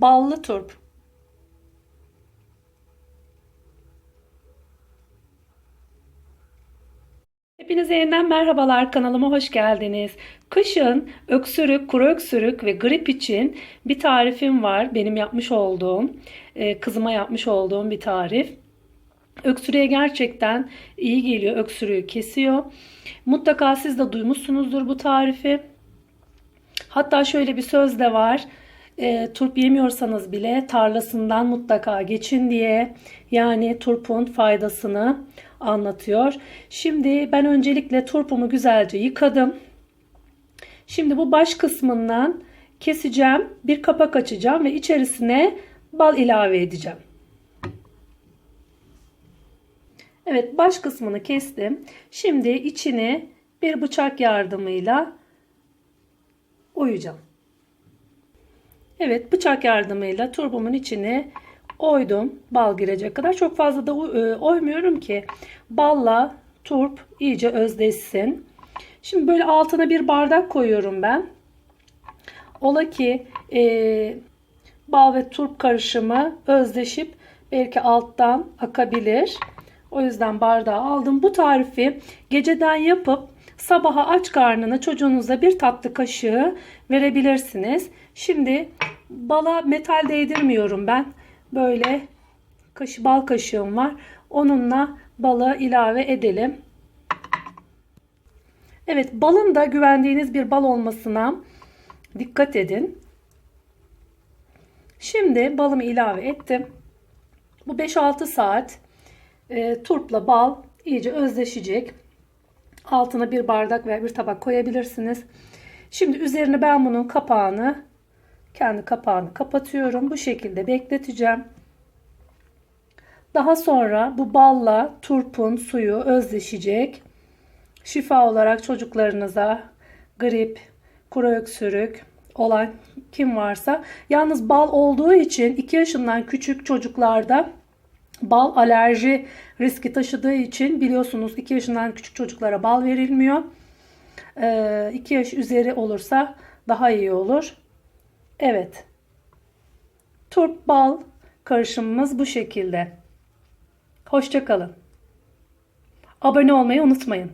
Ballı turp. Hepinize yeniden merhabalar, kanalıma hoş geldiniz. Kışın öksürük, kuru öksürük ve grip için bir tarifim var. Benim yapmış olduğum, kızıma yapmış olduğum bir tarif. Öksürüğe gerçekten iyi geliyor, öksürüğü kesiyor. Mutlaka siz de duymuşsunuzdur bu tarifi. Hatta şöyle bir söz de var. Turp yemiyorsanız bile tarlasından mutlaka geçin diye. Yani turpun faydasını anlatıyor. Şimdi ben öncelikle turpumu güzelce yıkadım. Şimdi bu baş kısmından keseceğim. Bir kapak açacağım ve içerisine bal ilave edeceğim. Evet, baş kısmını kestim. Şimdi içini bir bıçak yardımıyla oyacağım. Evet, bıçak yardımıyla turbumun içine oydum. Bal girecek kadar. Çok fazla da oymuyorum ki balla turp iyice özleşsin. Şimdi böyle altına bir bardak koyuyorum ben. Ola ki bal ve turp karışımı özleşip belki alttan akabilir. O yüzden bardağı aldım. Bu tarifi geceden yapıp sabaha aç karnına çocuğunuza bir tatlı kaşığı verebilirsiniz. Şimdi bala metal değdirmiyorum ben. Böyle bal kaşığım var. Onunla balı ilave edelim. Evet, balın da güvendiğiniz bir bal olmasına dikkat edin. Şimdi balımı ilave ettim. Bu 5-6 saat turpla bal iyice özleşecek. Altına bir bardak veya bir tabak koyabilirsiniz. Şimdi üzerine ben bunun kendi kapağını kapatıyorum. Bu şekilde bekleteceğim. Daha sonra bu balla turpun suyu özleşecek. Şifa olarak çocuklarınıza grip, kuru öksürük olan kim varsa. Yalnız bal olduğu için 2 yaşından küçük çocuklarda bal alerji riski taşıdığı için biliyorsunuz 2 yaşından küçük çocuklara bal verilmiyor. 2 yaş üzeri olursa daha iyi olur. Evet. Turp bal karışımımız bu şekilde. Hoşça kalın. Abone olmayı unutmayın.